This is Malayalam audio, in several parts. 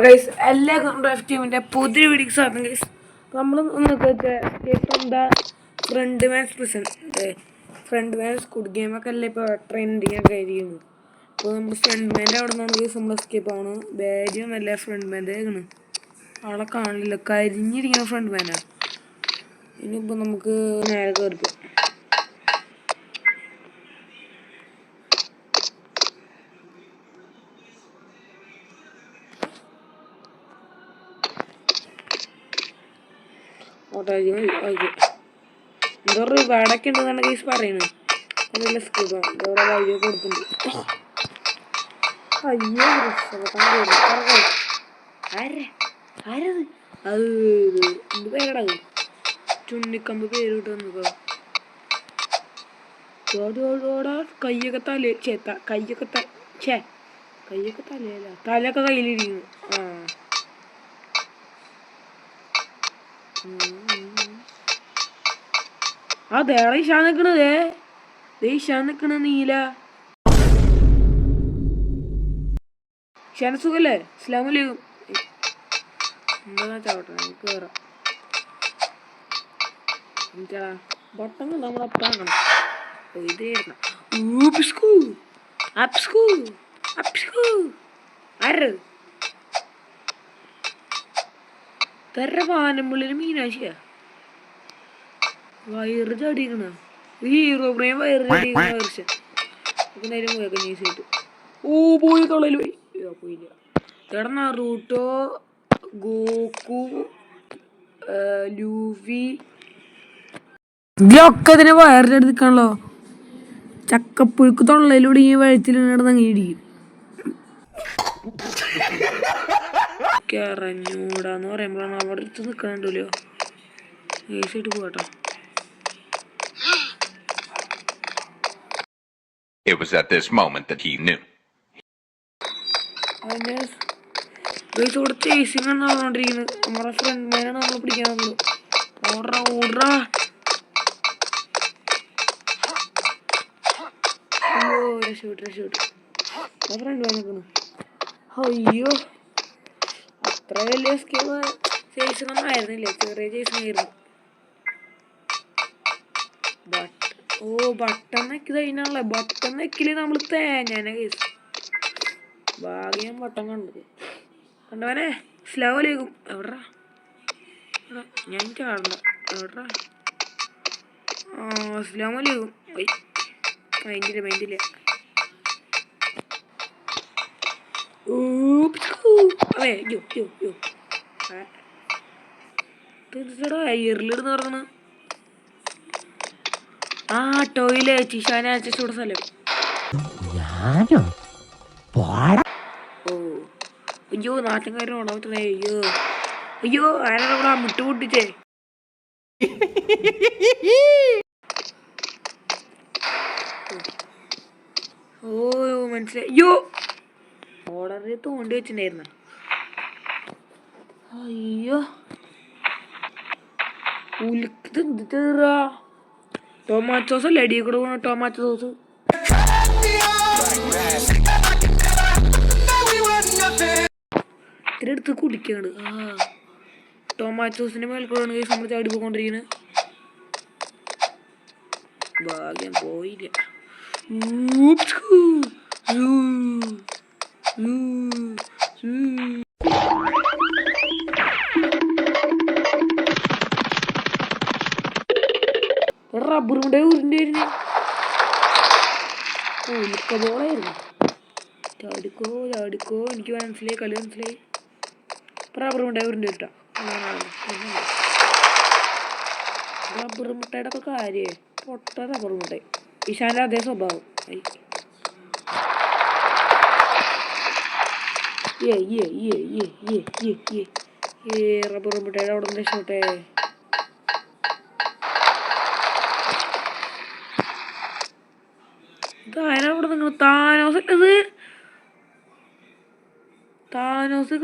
ഗൈസ് എല്ലാവർക്കും ഡ്രാഫ്റ്റ് ടീമിൻ്റെ പുതിയ വീഡിയോക്ക് സ്വാഗതം ഗൈസ്. നമ്മൾ എന്താ friend match prison friend match squid ഗെയിമൊക്കെ അല്ലേ ഇപ്പോൾ ട്രെൻഡിങ് ഒക്കെ ആയിരിക്കുന്നു. അപ്പോൾ നമ്മൾ ഫ്രണ്ട് മാൻ്റെ അവിടെ നിന്നാണ് ഗൈസ് നമ്മൾ എസ്കേപ്പ് ആണ്. ബാജും നല്ല ഫ്രണ്ട് മാൻ്റെ ആണ്, ആളെ കാണില്ല, കരിഞ്ഞിരിക്കുന്ന ഫ്രണ്ട് മാനാണ്. ഇനിയിപ്പോൾ നമുക്ക് നേരെ കയറിക്കും. എന്തോ റിവാർഡൊക്കെ ഉണ്ടെന്നാണ് കേസ് പറയുന്നത്. അതെല്ലാം സ്കൂബാണ് ഇതോടെ വഴിയോ കൊടുക്കുന്നുണ്ട്. അയ്യോ ആരത് അത് എന്ത് പേരടാ ചുണ്ണിക്കമ്പ് പേര് കിട്ടു വന്നോ. കയ്യൊക്കെ തല കയ്യൊക്കെ തലയല്ല, തലയൊക്കെ കയ്യിലിരിക്കുന്നു. അതേടെ ഇഷാൻ നിക്കണതേ, ഇഷാൻ നിക്കണ നീല ഇഷാൻ സുഖല്ലേ? അസ്സലാമലൈക്കും. എന്താ ചാവട്ടെ നമുക്ക് കയറാം. ബട്ടൺ നമ്മളപ്പാക്കണം. ഇതായിരുന്നു തെര വാനമുള്ളിൽ മീനാശിയാ വയറ് ചടിക്കണ ഹീറോ ബ്രെയിൻ വയറ് ചടിക്കണ വർഷം നേരം പോയൊക്കെ ന്യൂസായിട്ട്. ഓ പോയി തൊള്ളയിൽ പോയി പോയില്ല. എടാ നറൂട്ടോ, ഗോക്കു, ലൂഫി ഇതിലൊക്കെ ഇതിനെ വയറിൻ്റെ നിൽക്കണല്ലോ. ചക്കപ്പുഴുക്ക് തൊള്ളയിലൂടെ ഈ വഴുത്തിലിടന്ന് അങ്ങ് ഇടിക്കും. കറഞ്ഞൂടാന്ന് പറയുമ്പോഴാണ് അവിടെ അടുത്ത് നിൽക്കണുണ്ടല്ലോ. ഏസായിട്ട് പോകട്ടോ. It was at this moment that he knew. ഇവിടെ ചേസിങ് ആണ് നടന്നുകൊണ്ടിരിക്കുന്നത്. നമ്മുടെ ഫ്രണ്ട് മാനാണ് നമ്മൾ പിടിക്കാൻ വന്നത്. ഓടാ അയ്യോ രക്ഷപ്പെട്ടു. ഫ്രണ്ട് മാൻ നിൽക്കുന്നു. അയ്യോ അത്ര വലിയ ചേസിങ്ങൊന്നും ആയിരുന്നില്ലേ, ചെറിയ ചേസിങ് ആയിരുന്നു. ബട്ടൺ നെക്കി കഴിഞ്ഞാണല്ലേ, ബട്ടൺ നെക്കില് നമ്മൾ തേഞ്ഞാനെ കേസ്. ഭാഗ്യം ബട്ടൺ കണ്ടവനെ സ്ലോ ലേക്കും. എവിടാ ഞാൻ ചാടണ്ട, എവിടാ സ്ലോ ലേക്കും. മൈൻഡില്ല തീർച്ചയായിട്ടും എയറിലിടുന്ന് പറഞ്ഞ ടോയിലെ ചിഷാനെ അച്ചൂടെ സ്ഥലം. അയ്യോ നാട്ടുകാരൻ ഓടാമത്തേ. അയ്യോ ആരാണ് ഇവിടെ മുട്ടുപൊട്ടിച്ചേ? ഓ മനസ്സിലായി. അയ്യോ ഓർഡറിൽ തോണ്ടി വെച്ചിട്ടുണ്ടായിരുന്നു. അയ്യോ ഉലുക്കത് എന്ത് ചേറാ? ടൊമാറ്റോ സോസ് അല്ലേ അടിയിൽ കൂടെ പോകണം. ടൊമാറ്റോ സോസ് ഇത്തിരി എടുത്ത് കുടിക്കാണ്. ടൊമാറ്റോ സോസിന്റെ മേൽക്കൂടാണ് കേസ് നമ്മൾ ചാടി പോയിക്കൊണ്ടിരിക്കുന്നത്. ഭാഗ്യം പോയില്ല. റബ്ബറുണ്ടേ ഉരുണ്ടായിരുന്നു. ഉലുക്കബോളായിരുന്നു. ചാടിക്കോ എനിക്ക് മനസ്സിലായി, കളി മനസ്സിലായി. റബ്ബർ മുട്ടായി ഉരുണ്ട് കിട്ടാം. റബ്ബർ മുട്ടായുടെ ഒക്കെ കാര്യേ പൊട്ട റബ്ബർ മുട്ടായി. ഇഷാന്റെ അതേ സ്വഭാവം. റബ്ബർ മുട്ടായുടെ അവിടെ നിന്ന് രക്ഷോട്ടെ. ഇതാരാ അവിടെ നിങ്ങൾ? താനോസ് ഇട്ടത്. താനോസ്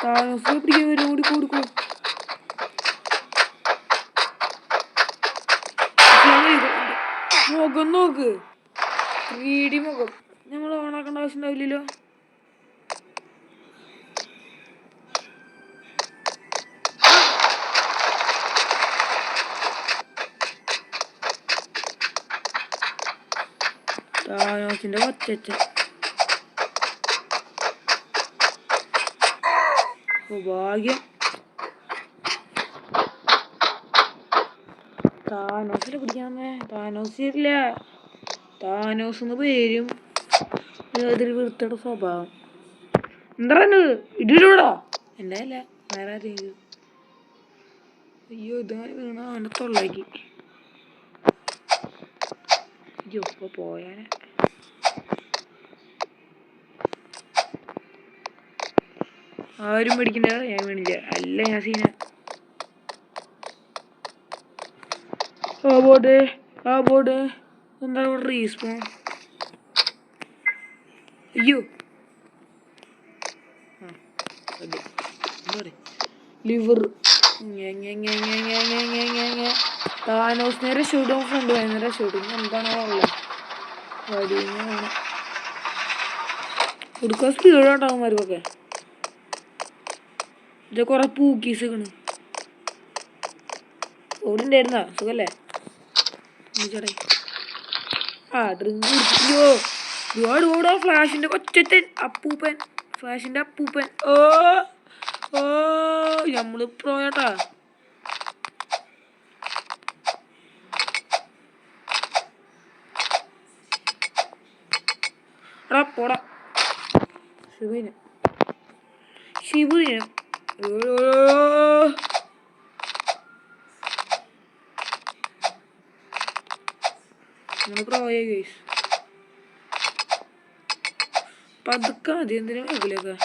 താനോസ് പിടിക്കാൻ വരും. ഓടിക്കോ മുഖം നോക്ക്, 3D മുഖം. ഞങ്ങൾ ഓണാക്കേണ്ട ആവശ്യം ഉണ്ടാവില്ലല്ലോ. താനോസിന്റെ കൊച്ചച്ച ഭാഗ്യം. താനോസിനെ പിടിക്കാന്നേ. താനോസ് ഇല്ല, താനോസ് എന്ന് പേരും ഏതൊരു വൃത്തിയുടെ സ്വഭാവം. എന്താ ഇടിലൂടാ എൻ്റെ അല്ല വേറെ ആരെങ്കിലും. അയ്യോ ഇതങ്ങനെ വീണ അവൻ്റെ തൊള്ളേക്ക്. അയ്യോ ഇപ്പൊ പോയാനെ. ആരും പേടിക്കണ്ട, ഞാൻ വീണില്ല. അല്ല ഞാൻ സീന. ആ ബോർഡ് എന്താ ഇവിടെ റീസ്പോൺ. അയ്യോ ലിവർ. താനോസ് നേരെ ഷൂട്ടും ഫ്രണ്ട് നേരെ ഷൂട്ടും. എന്താണോ ഉള്ളത് വടിയാണ് കൊടുക്കാൻ സ്പീഡുണ്ടാവുമാർക്കൊക്കെ. ഇത് കുറെ പൂക്കീസ് കണ് ഓടി ഉണ്ടായിരുന്ന സുഖല്ലേ ചേട്ടാ. ആ ഡ്രിങ്ക് കുടിച്ചോ ഒരുപാട് ഓടാ. ഫ്ലാഷിന്റെ കൊച്ചൻ അപ്പൂപ്പൻ, ഫ്ലാഷിന്റെ അപ്പൂപ്പൻ. ഓ ഓ നമ്മള് പോയാട്ടാ. പോടാ ശിബുവിന് നമ്മള് പ്രോയ ഗൈസ്. പതുക്കെ മതി, എന്തിനാ മുകളിലൊക്കെ.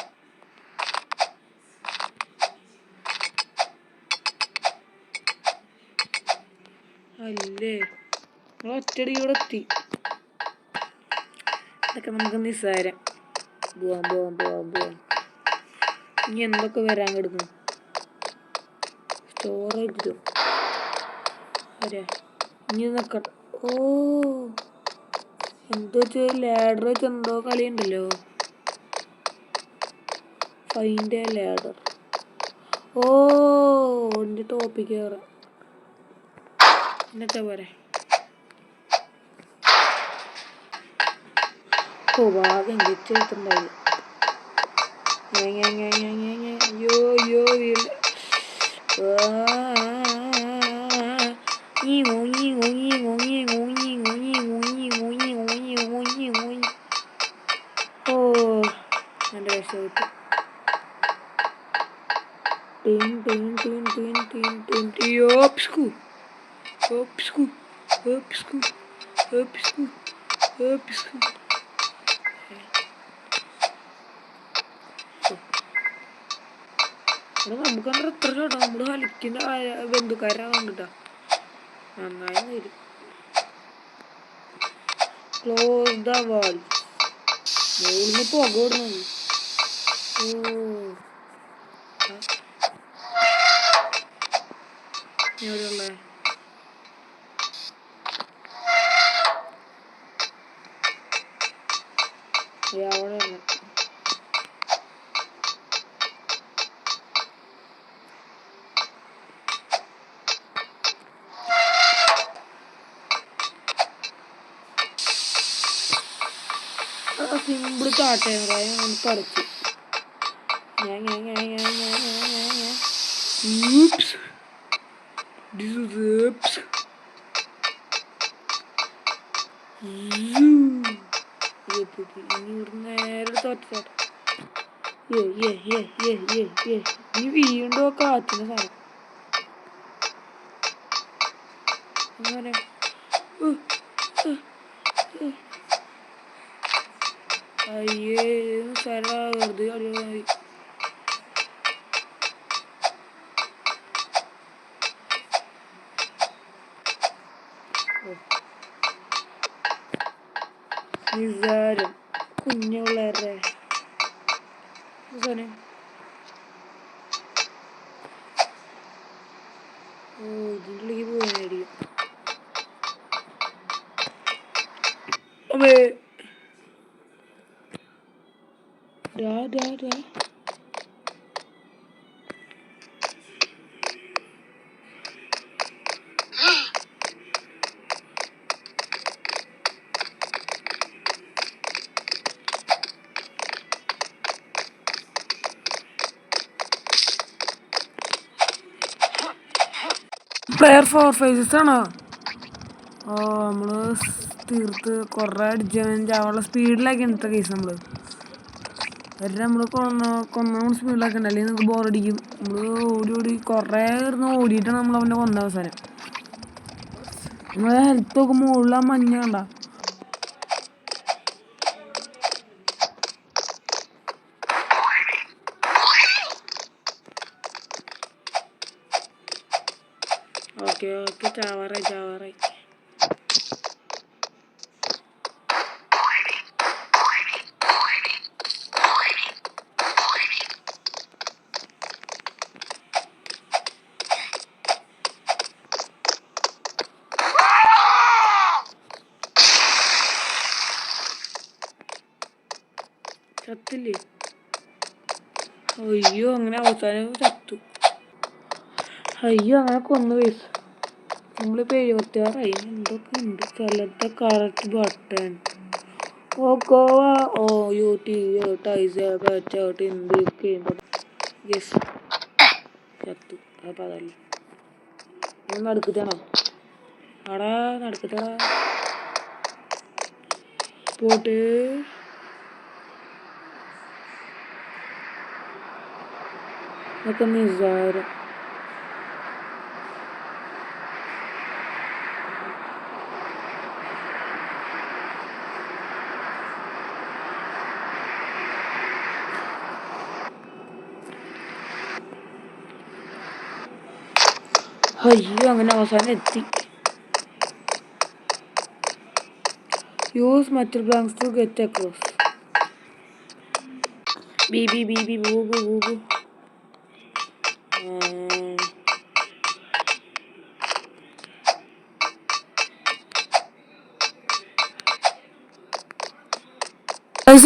അല്ലേ നമ്മൾ ഒറ്റടി ഇവിടെ എത്തി. ഇതൊക്കെ നമുക്ക് നിസ്സാരം. പോവാം. ഇനി എന്തൊക്കെ വരാൻ കിടക്കുന്നു. സ്റ്റോറേജ് വരാ ഇനി നോക്കട്ടെ. ഓ എന്തോ ലാഡർ വെച്ച് എന്തോ കളിയുണ്ടല്ലോ. Find a ladder. ഓ എൻ്റെ ടോപ്പിക്ക് കയറാം. എന്നിട്ടാ പോരെ. ഓ ഭാഗം വെച്ചിട്ടുണ്ടായില്ല. അയ്യോ ഓ എൻ്റെ രക്ഷപ്പെട്ടു. നമുക്കത്ര എത്ര ചോട്ടാ. നമ്മള് കളിക്കുന്ന ബന്ധുക്കാരാണ് കണ്ടിട്ടാ. നന്നായി വരും. Close the wall. മുകളിൽ പുക ഓടുന്നത്. ഓ എവിടെയുള്ള അവിടെ സിമ്പിൾ കാട്ടേന്ന് പറിച്ചു. ഇനി ഇവിടെ നേരെ തോറ്റാട്ടെ. ഇനി വീണ്ടും കാറ്റിന് സാധനം. അങ്ങനെ അയ്യേ സ്ഥല വെറുതെ കളിയായി. നിസാരം കുഞ്ഞു പിള്ളേരുടെ സാധനം. ഓ ഇതിൻ്റെ ഉള്ളിലേക്ക് പോകാനായിരിക്കും. അമ്മേ ഡാ ഡാ ഡാ. പ്ലെയർ 4 phases ആണോ? ഓ നമ്മള് തീർത്ത് കുറേ അടിച്ച് അവളുടെ സ്പീഡിലാക്കി ഇന്നത്തെ കേസ് നമ്മള് നമ്മൾ കൊന്ന സ്പീഡിലാക്കി ഉണ്ടല്ലേ നിങ്ങൾക്ക് ബോറടിക്കും. നമ്മൾ ഓടി ഓടി കുറേ ഓടിയിട്ടാണ് നമ്മൾ അവൻ്റെ കൊന്ന അവസാനം. നമ്മളെ ഹെൽത്ത് ഒക്കെ മുകളിൽ ആ മഞ്ഞ കണ്ട. ഓക്കെ ഓക്കെ ചാവാറായി ചാവാറായി. ചത്തില്ലേ? അയ്യോ അങ്ങനെ അവസാനം ചത്തു. അയ്യോ അങ്ങനെ കൊന്നു പൈസ. നമ്മളിപ്പോൾ 76ആയി. എന്തൊക്കെ ഉണ്ട് സ്ഥലത്തെ കറക്റ്റ് ബട്ടൺ. ഓ ഗോവ ഓ യു ടി യെസ് ചത്തു. അപ്പം അതല്ല നടുക്കത്താണോ? ആടാ നടുക്കത്താടാ പോട്ട്. അതൊക്കെ നിസ്സാരം. അയ്യോ അങ്ങനെ അവസാനം എത്തി. യൂസ് മറ്റു ബ്ലാങ്ക്സ് ടു ഗെറ്റ് അക്രോസ്. ബീബി ബീബി ബൂബു ബൂബു.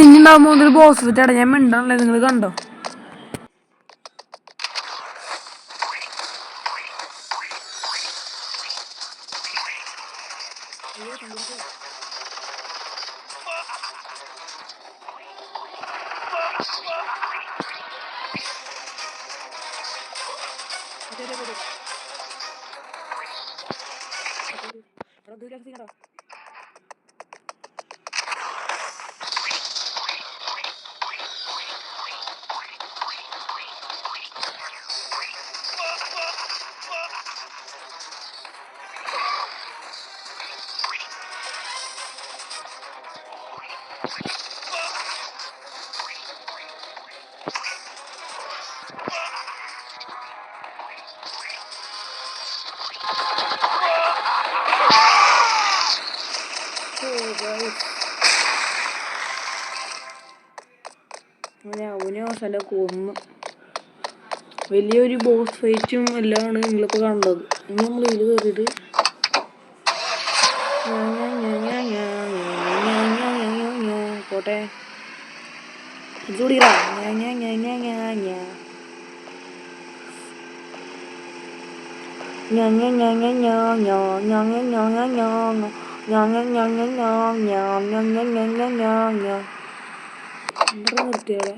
ഇനിണ്ടാകുമ്പോൾ ഒരു ബോസ് ഫിറ്റാണ്. ഞാൻ മിണ്ടാണല്ലേ, നിങ്ങൾ കണ്ടോ? അവനെ അവസാനം കൊന്നു. വലിയൊരു ബോസ് ഫൈറ്റും എല്ലാമാണ് നിങ്ങളിപ്പോൾ കണ്ടത്. ഇനി നമ്മൾ ഇതിൽ കയറിയിട്ട് പോട്ടെ ഇതുകൂടിടാ. നിർത്തിയാളെ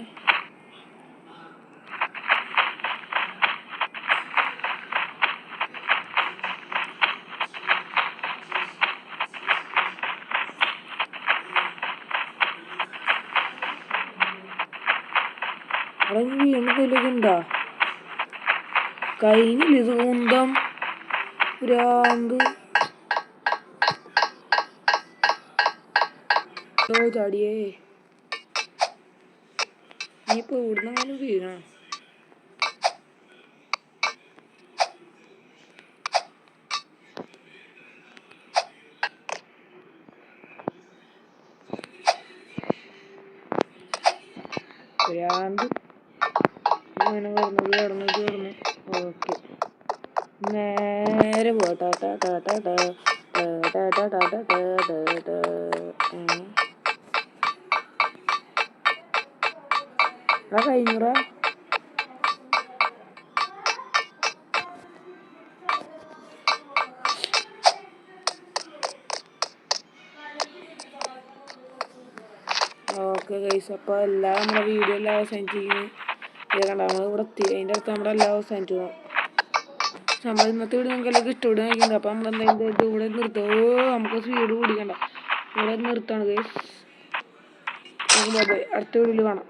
വീണ്ടുണ്ടാ കഴിഞ്ഞില്ല. ഇത് കുന്തം ഭ്രാന്ത് ചാടിയേ. ഇനിയിപ്പോൾ ഇവിടുന്നെങ്ങാനും വീഴണം. ഭ്രാന്ത് അങ്ങനെ കടന്നു. ഓക്കെ നേരെ പോട്ടാ. കഴിഞ്ഞൂറ ഓക്കെ ഗൈസ്, അപ്പോൾ എല്ലാം നമ്മുടെ വീഡിയോ എല്ലാം അവസാനിച്ചിരിക്കുന്നു. ഇത് കണ്ട നമ്മൾ ഇവിടെ എത്തി, അതിൻ്റെ അടുത്ത് നമ്മുടെ എല്ലാം അവസാനിച്ചു പോകാം. നമ്മൾ ഇന്നത്തെ വീഡിയോ നിങ്ങൾക്ക് എല്ലാം ഇഷ്ടപ്പെടുന്നുണ്ട്. അപ്പോൾ നമ്മൾ എന്തായാലും ഇവിടെ നിർത്തും. നമുക്ക് സ്പീഡ് പിടിക്കണ്ട, ഇവിടെ നിർത്താണ് ഗൈസ്. അടുത്ത വീഡിയോയിൽ കാണാം.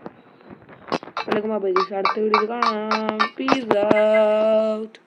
അടുത്ത വീഡിയോയിൽ കാണാം. Peace out.